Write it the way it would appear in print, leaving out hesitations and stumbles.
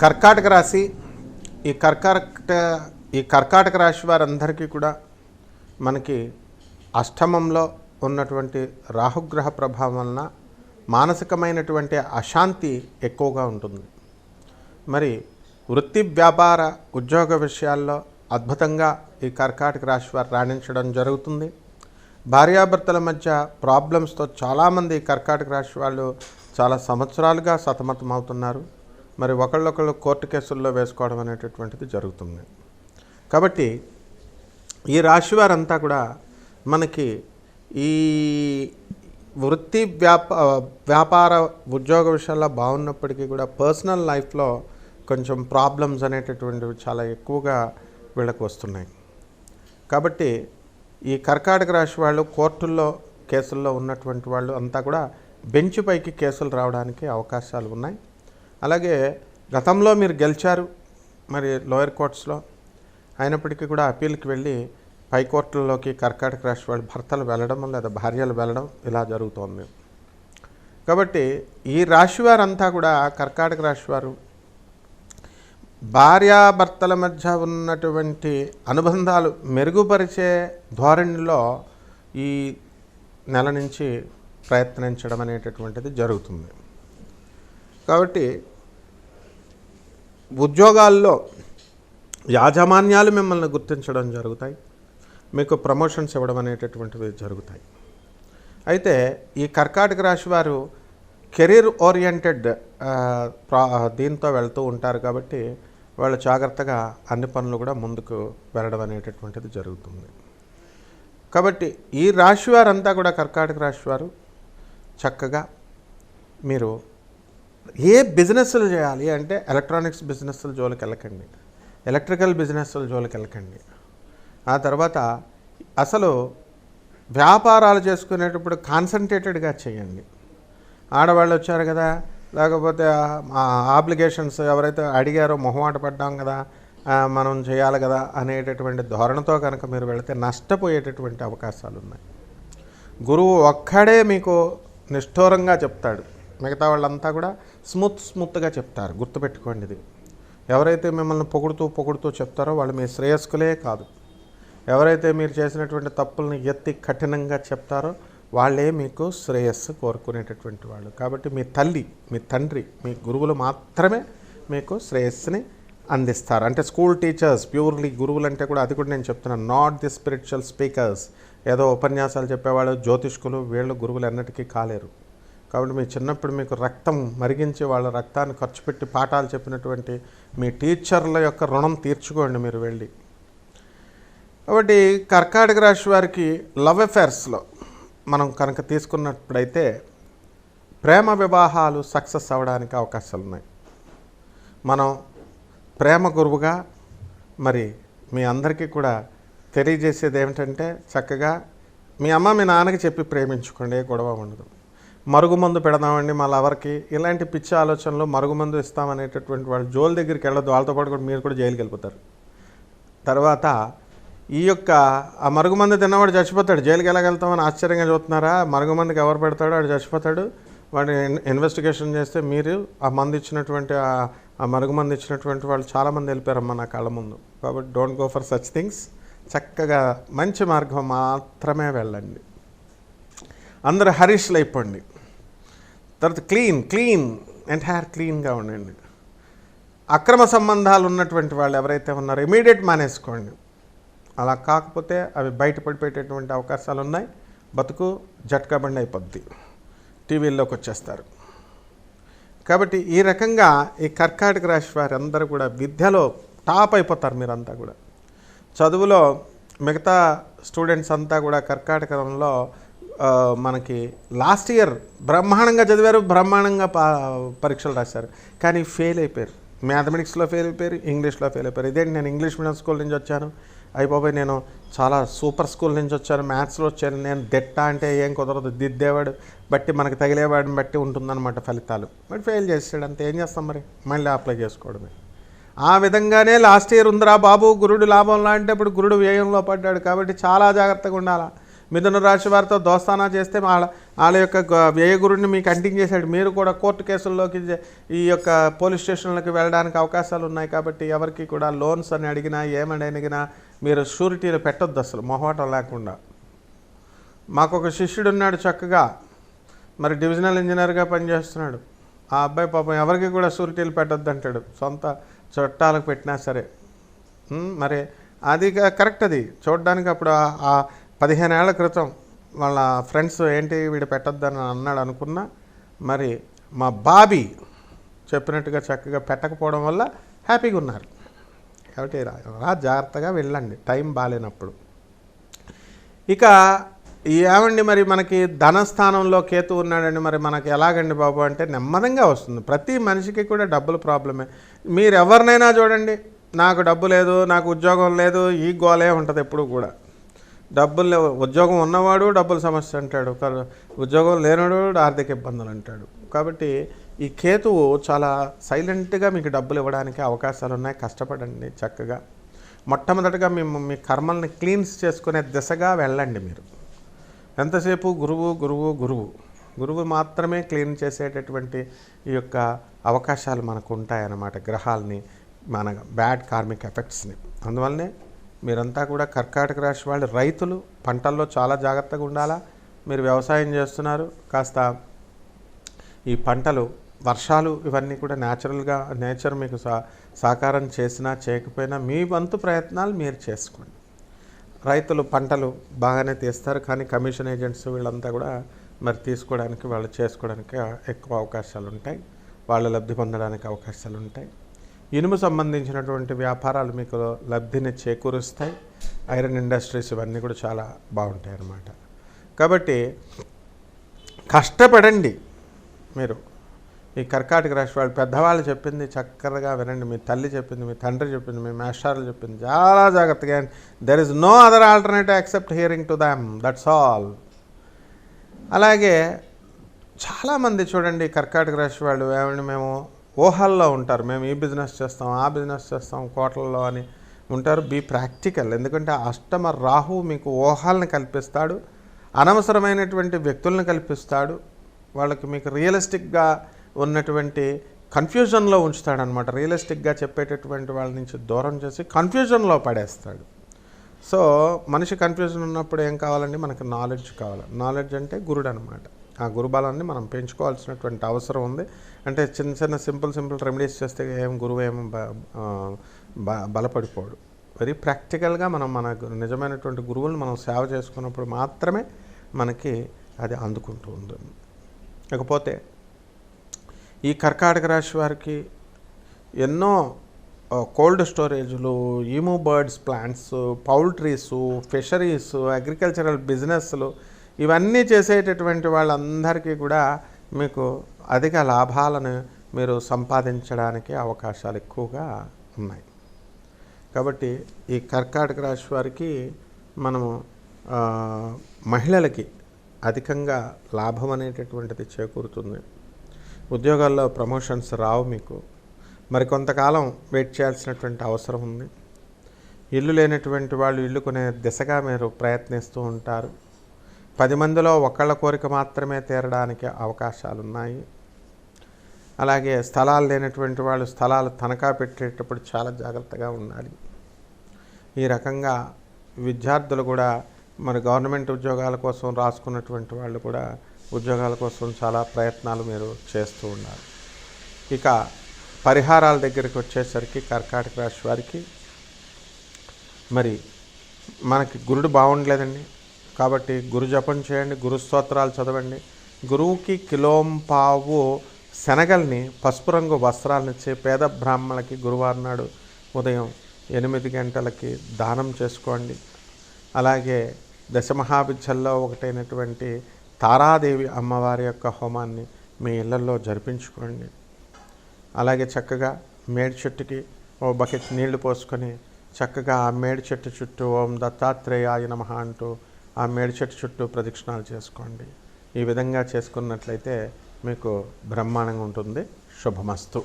కర్కాటక రాశి ఈ కర్కాటక రాశి వారందరికీ కూడా మనకి అష్టమంలో ఉన్నటువంటి రాహుగ్రహ ప్రభావం వలన మానసికమైనటువంటి అశాంతి ఎక్కువగా ఉంటుంది. మరి వృత్తి వ్యాపార ఉద్యోగ విషయాల్లో అద్భుతంగా ఈ కర్కాటక రాశి వారు రాణించడం జరుగుతుంది. భార్యాభర్తల మధ్య ప్రాబ్లమ్స్తో చాలామంది కర్కాటక రాశి వాళ్ళు చాలా సంవత్సరాలుగా సతమతమవుతున్నారు. మరి ఒకళ్ళొకళ్ళు కోర్టు కేసుల్లో వేసుకోవడం అనేటటువంటిది జరుగుతుంది. కాబట్టి ఈ రాశి వారంతా కూడా మనకి ఈ వృత్తి వ్యాపార ఉద్యోగ విషయాల్లో బాగున్నప్పటికీ కూడా పర్సనల్ లైఫ్లో కొంచెం ప్రాబ్లమ్స్ అనేటటువంటివి చాలా ఎక్కువగా వీళ్ళకు వస్తున్నాయి. కాబట్టి ఈ కర్కాటక రాశి వాళ్ళు కోర్టుల్లో కేసుల్లో ఉన్నటువంటి వాళ్ళు అంతా కూడా బెంచ్ పైకి కేసులు రావడానికి అవకాశాలు ఉన్నాయి. అలాగే గతంలో మీరు గెలిచారు మరి లోయర్ కోర్ట్స్లో, అయినప్పటికీ కూడా అప్పీల్కి వెళ్ళి పై కోర్టుల్లోకి కర్కాటక రాశి వాళ్ళు భర్తలు వెళ్ళడం లేదా భార్యలు వెళ్ళడం ఇలా జరుగుతోంది. కాబట్టి ఈ రాశి వారంతా కూడా కర్కాటక రాశి వారు భార్యాభర్తల మధ్య ఉన్నటువంటి అనుబంధాలు మెరుగుపరిచే ధోరణిలో ఈ నెల నుంచి ప్రయత్నించడం అనేటటువంటిది జరుగుతుంది. కాబట్టి ఉద్యోగాల్లో యాజమాన్యాలు మిమ్మల్ని గుర్తించడం జరుగుతాయి, మీకు ప్రమోషన్స్ ఇవ్వడం అనేటటువంటివి జరుగుతాయి. అయితే ఈ కర్కాటక రాశి వారు కెరీర్ ఓరియంటెడ్ దీంతో వెళ్తూ ఉంటారు. కాబట్టి వాళ్ళు జాగ్రత్తగా అన్ని పనులు కూడా ముందుకు వెళ్ళడం అనేటటువంటిది జరుగుతుంది. కాబట్టి ఈ రాశి వారంతా కూడా కర్కాటక రాశి వారు చక్కగా మీరు ఏ బిజినెస్లు చేయాలి అంటే ఎలక్ట్రానిక్స్ బిజినెస్ల జోలికి వెళ్ళకండి, ఎలక్ట్రికల్ బిజినెస్ల జోలికి వెళ్ళకండి. ఆ తర్వాత అసలు వ్యాపారాలు చేసుకునేటప్పుడు కాన్సన్ట్రేటెడ్గా చేయండి. ఆడవాళ్ళు వచ్చారు కదా, లేకపోతే ఆబ్లిగేషన్స్ ఎవరైతే అడిగారో మొహమాట పడ్డాం కదా, మనం చేయాలి కదా అనేటటువంటి ధోరణితో కనుక మీరు వెళితే నష్టపోయేటటువంటి అవకాశాలు ఉన్నాయి. గురువు ఒక్కడే మీకు నిష్ఠూరంగా చెప్తాడు, మిగతా వాళ్ళంతా కూడా స్మూత్గా చెప్తారు. గుర్తుపెట్టుకోండి, ఇది ఎవరైతే మిమ్మల్ని పొగుడుతూ చెప్తారో వాళ్ళు మీ శ్రేయస్కులే కాదు. ఎవరైతే మీరు చేసినటువంటి తప్పుల్ని ఎత్తి కఠినంగా చెప్తారో వాళ్ళే మీకు శ్రేయస్సు కోరుకునేటటువంటి వాళ్ళు. కాబట్టి మీ తల్లి, మీ తండ్రి, మీ గురువులు మాత్రమే మీకు శ్రేయస్సుని అందిస్తారు. అంటే స్కూల్ టీచర్స్ ప్యూర్లీ గురువులు అంటే కూడా అది కూడా నేను చెప్తున్నాను, నాట్ ది స్పిరిచువల్ స్పీకర్స్. ఏదో ఉపన్యాసాలు చెప్పేవాళ్ళు జ్యోతిష్కులు వీళ్ళు గురువులు ఎన్నటికీ కాలేరు. కాబట్టి మీ చిన్నప్పుడు మీకు రక్తం మరిగించి వాళ్ళ రక్తాన్ని ఖర్చు పెట్టి పాఠాలు చెప్పినటువంటి మీ టీచర్ల యొక్క రుణం తీర్చుకోండి మీరు వెళ్ళి. కాబట్టి కర్కాటక రాశి వారికి లవ్ అఫేర్స్లో మనం కనుక తీసుకున్నప్పుడైతే ప్రేమ వివాహాలు సక్సెస్ అవ్వడానికి అవకాశాలు ఉన్నాయి. మనం ప్రేమ గురువుగా మరి మీ అందరికీ కూడా తెలియజేసేది ఏమిటంటే చక్కగా మీ అమ్మ మీ నాన్నకి చెప్పి ప్రేమించుకోండి, ఏ గొడవ ఉండదు. మరుగుమందు పెడదామండి మా లవర్కి, ఇలాంటి పిచ్చి ఆలోచనలు మరుగుమందు ఇస్తామనేటటువంటి వాళ్ళు జోలు దగ్గరికి వెళ్ళదు, వాళ్ళతో పాటు కూడా మీరు కూడా జైలుకి వెళ్ళిపోతారు. తర్వాత ఈ యొక్క ఆ మరుగుమందు తిన్నవాడు చచ్చిపోతాడు. జైలుకి ఎలాగెళ్తామని ఆశ్చర్యంగా చూస్తున్నారా? మరుగుమందుకి ఎవరు పెడతాడో వాడు చచ్చిపోతాడు. వాడిని ఇన్వెస్టిగేషన్ చేస్తే మీరు ఆ మందు ఇచ్చినటువంటి ఆ మరుగుమందు ఇచ్చినటువంటి వాళ్ళు చాలామంది వెళ్ళిపోయారమ్మా నా కళ్ళ ముందు. కాబట్టి don't go for such things. చక్కగా మంచి మార్గం మాత్రమే వెళ్ళండి. అందరూ హరీష్లు అయిపోండి. తర్వాత క్లీన్ ఎంటైర్ క్లీన్గా ఉండండి. అక్రమ సంబంధాలు ఉన్నటువంటి వాళ్ళు ఎవరైతే ఉన్నారో ఇమీడియట్ మానేసుకోండి. అలా కాకపోతే అవి బయటపడిపోయేటటువంటి అవకాశాలు ఉన్నాయి. బతుకు జట్కా బండి అయిపోద్ది, టీవీల్లోకి వచ్చేస్తారు. కాబట్టి ఈ రకంగా ఈ కర్కాటక రాశి వారు అందరూ కూడా విద్యలో టాప్ అయిపోతారు. మీరంతా కూడా చదువులో మిగతా స్టూడెంట్స్ అంతా కూడా కర్కాటకంలో మనకి లాస్ట్ ఇయర్ బ్రహ్మాండంగా చదివారు, బ్రహ్మాండంగా పరీక్షలు రాశారు, కానీ ఫెయిల్ అయిపోయారు. మ్యాథమెటిక్స్లో ఫెయిల్ అయిపోయారు, ఇంగ్లీష్లో ఫెయిల్ అయిపోయారు. ఇదేంటి, నేను ఇంగ్లీష్ మీడియం స్కూల్ నుంచి వచ్చాను, అయిపోయి నేను చాలా సూపర్ స్కూల్ నుంచి వచ్చాను, మ్యాథ్స్లో వచ్చాను, నేను దిట్ట అంటే ఏం కుదరదు, దిద్దేవాడు బట్టి మనకి తగిలేవాడిని బట్టి ఉంటుందన్నమాట ఫలితాలు. మరి ఫెయిల్ చేసాడు, అంతే, ఏం చేస్తాం, మరి మళ్ళీ అప్లై చేసుకోవడమే. ఆ విధంగానే లాస్ట్ ఇయర్ ఉందిరా బాబు గురుడు లాభంలో అంటే ఇప్పుడు గురుడు వ్యయంలో పడ్డాడు. కాబట్టి చాలా జాగ్రత్తగా ఉండాలా. మిథున రాశి వారితో దోస్తానా చేస్తే వాళ్ళ యొక్క వ్యయగురుడిని మీకు అంటించేశాడు. మీరు కూడా కోర్టు కేసుల్లోకి ఈ యొక్క పోలీస్ స్టేషన్లకు వెళ్ళడానికి అవకాశాలు ఉన్నాయి. కాబట్టి ఎవరికి కూడా లోన్స్ అని అడిగినా ఏమని అడిగినా మీరు షూరిటీలు పెట్టొద్దు, అసలు మొహమాటం లేకుండా. మాకు ఒక శిష్యుడు ఉన్నాడు, చక్కగా మరి డివిజనల్ ఇంజనీర్గా పనిచేస్తున్నాడు. ఆ అబ్బాయి పాపం ఎవరికి కూడా షూరిటీలు పెట్టొద్దు అంటాడు, సొంత చుట్టాలకు పెట్టినా సరే. మరి అది కరెక్ట్. అది చూడడానికి అప్పుడు ఆ 15 ఏళ్ల క్రితం వాళ్ళ ఫ్రెండ్స్ ఏంటి వీడు పెట్టొద్దని అన్నాడు అనుకున్నా, మరి మా బాబీ చెప్పినట్టుగా చక్కగా పెట్టకపోవడం వల్ల హ్యాపీగా ఉన్నారు. కాబట్టి జాగ్రత్తగా వెళ్ళండి టైం బాగాలేనప్పుడు. ఇక ఏమండి మరి మనకి ధనస్థానంలో కేతు ఉన్నాడండి, మరి మనకి ఎలాగండి బాబు అంటే నెమ్మదిగా వస్తుంది. ప్రతి మనిషికి కూడా డబ్బులు ప్రాబ్లమే. మీరు ఎవరినైనా చూడండి, నాకు డబ్బు లేదు, నాకు ఉద్యోగం లేదు, ఈ గోలే ఉంటుంది ఎప్పుడు కూడా. డబ్బులు ఉద్యోగం ఉన్నవాడు డబ్బుల సమస్య అంటాడు, ఉద్యోగం లేనివాడు ఆర్థిక ఇబ్బందులు అంటాడు. కాబట్టి ఈ కేతువు చాలా సైలెంట్గా మీకు డబ్బులు ఇవ్వడానికి అవకాశాలు ఉన్నాయి. కష్టపడండి చక్కగా. మొట్టమొదటిగా మీ కర్మల్ని క్లీన్స్ చేసుకునే దిశగా వెళ్ళండి. మీరు ఎంతసేపు గురువు మాత్రమే క్లీన్ చేసేటటువంటి ఈ యొక్క అవకాశాలు మనకు ఉంటాయన్నమాట, గ్రహాలని, మన బ్యాడ్ కార్మిక్ ఎఫెక్ట్స్ని. అందువల్లనే మీరంతా కూడా కర్కాటక రాశి వాళ్ళు రైతులు పంటల్లో చాలా జాగ్రత్తగా ఉండాలా. మీరు వ్యవసాయం చేస్తున్నారు, కాస్త ఈ పంటలు వర్షాలు ఇవన్నీ కూడా నేచర్ మీకు సహకారం చేసినా చేయకపోయినా మీ వంతు ప్రయత్నాలు మీరు చేసుకోండి. రైతులు పంటలు బాగానే తీస్తారు, కానీ కమిషన్ ఏజెంట్స్ వీళ్ళంతా కూడా మరి తీసుకోవడానికి వాళ్ళు చేసుకోవడానికి ఎక్కువ అవకాశాలు ఉంటాయి, వాళ్ళు లబ్ధి పొందడానికి అవకాశాలు ఉంటాయి. ఇనుము సంబంధించినటువంటి వ్యాపారాలు మీకు లబ్ధిని చేకూరుస్తాయి. ఐరన్ ఇండస్ట్రీస్ ఇవన్నీ కూడా చాలా బాగుంటాయి అన్నమాట. కాబట్టి కష్టపడండి. మీరు ఈ కర్కాటక రాశి వాళ్ళు పెద్దవాళ్ళు చెప్పింది చక్కగా వినండి. మీ తల్లి చెప్పింది, మీ తండ్రి చెప్పింది, మీ మాస్టర్లు చెప్పింది చాలా జాగ్రత్తగా. There is no other alternative except hearing to them, that's all. అలాగే చాలామంది చూడండి కర్కాటక రాశి వాళ్ళు ఏమండి మేము ఊహల్లో ఉంటారు, మేము ఈ బిజినెస్ చేస్తాం, ఆ బిజినెస్ చేస్తాం, కోట్లలో అని ఉంటారు. Be practical. ఎందుకంటే అష్టమ రాహు మీకు ఊహల్ని కల్పిస్తాడు, అనవసరమైనటువంటి వ్యక్తులను కల్పిస్తాడు, వాళ్ళకి మీకు రియలిస్టిక్గా ఉన్నటువంటి కన్ఫ్యూజన్లో ఉంచుతాడనమాట. రియలిస్టిక్గా చెప్పేటటువంటి వాళ్ళ నుంచి దూరం చేసి కన్ఫ్యూజన్లో పడేస్తాడు. సో మనిషి కన్ఫ్యూజన్ ఉన్నప్పుడు ఏం కావాలండి, మనకు నాలెడ్జ్ కావాలి. నాలెడ్జ్ అంటే గురుడు అనమాట. ఆ గురుబలాన్ని మనం పెంచుకోవాల్సినటువంటి అవసరం ఉంది. అంటే చిన్న సింపుల్ రెమెడీస్ చేస్తే గురువు ఏం బలపడిపోడు. వెరీ ప్రాక్టికల్గా మనం మన నిజమైనటువంటి గురువులను మనం సేవ చేసుకున్నప్పుడు మాత్రమే మనకి అది అందుకుంటూ ఉంటుంది. ఇకపోతే ఈ కర్కాటక రాశి వారికి ఎన్నో కోల్డ్ స్టోరేజ్లు, emu birds plants, poultries, fisheries, agricultural బిజినెస్లు ఇవన్నీ చేసేటటువంటి వాళ్ళందరికీ కూడా మీకు అధిక లాభాలను మీరు సంపాదించడానికి అవకాశాలు ఎక్కువగా ఉన్నాయి. కాబట్టి ఈ కర్కాటక రాశి వారికి మనము మహిళలకి అధికంగా లాభం అనేటటువంటిది చేకూరుతుంది. ఉద్యోగాల్లో ప్రమోషన్స్ రావు మీకు. మరి కొంతకాలం వెయిట్ చేయాల్సినటువంటి అవసరం ఉంది. ఇల్లు లేనటువంటి వాళ్ళు ఇల్లు కొనే దిశగా మీరు ప్రయత్నిస్తూ ఉంటారు. 10 మందిలో ఒకళ్ళ కోరిక మాత్రమే తీరడానికి అవకాశాలు ఉన్నాయి. అలాగే స్థలాలు లేనటువంటి వాళ్ళు స్థలాలు తనఖా పెట్టేటప్పుడు చాలా జాగ్రత్తగా ఉండాలి. ఈ రకంగా విద్యార్థులు కూడా మరి గవర్నమెంట్ ఉద్యోగాల కోసం రాసుకున్నటువంటి వాళ్ళు కూడా ఉద్యోగాల కోసం చాలా ప్రయత్నాలు మీరు చేస్తూ ఉన్నారు. ఇక పరిహారాల దగ్గరికి వచ్చేసరికి కర్కాటక రాశి వారికి మరి మనకి గురుడు బాగుండలేదండి. కాబట్టి గురు జపం చేయండి, గురు స్తోత్రాలు చదవండి. గురువుకి కిలోంపావు శనగల్ని పసుపు రంగు వస్త్రాలనిచ్చే పేద బ్రాహ్మణులకి గురువారం నాడు ఉదయం 8 గంటలకి దానం చేసుకోండి. అలాగే దశమహావిద్యల్లో ఒకటైనటువంటి తారాదేవి అమ్మవారి యొక్క హోమాన్ని మీ ఇళ్లలో జరిపించుకోండి. అలాగే చక్కగా మేడి చెట్టుకి ఓ బకెట్ నీళ్లు పోసుకొని చక్కగా ఆ మేడి చెట్టు చుట్టూ ఓం దత్తాత్రేయాయ నమః అంటూ ఆ మేడి చెట్టు చుట్టూ ప్రదక్షిణాలు చేసుకోండి. ఈ విధంగా చేసుకున్నట్లయితే మీకు బ్రహ్మాండంగా ఉంటుంది. శుభమస్తు.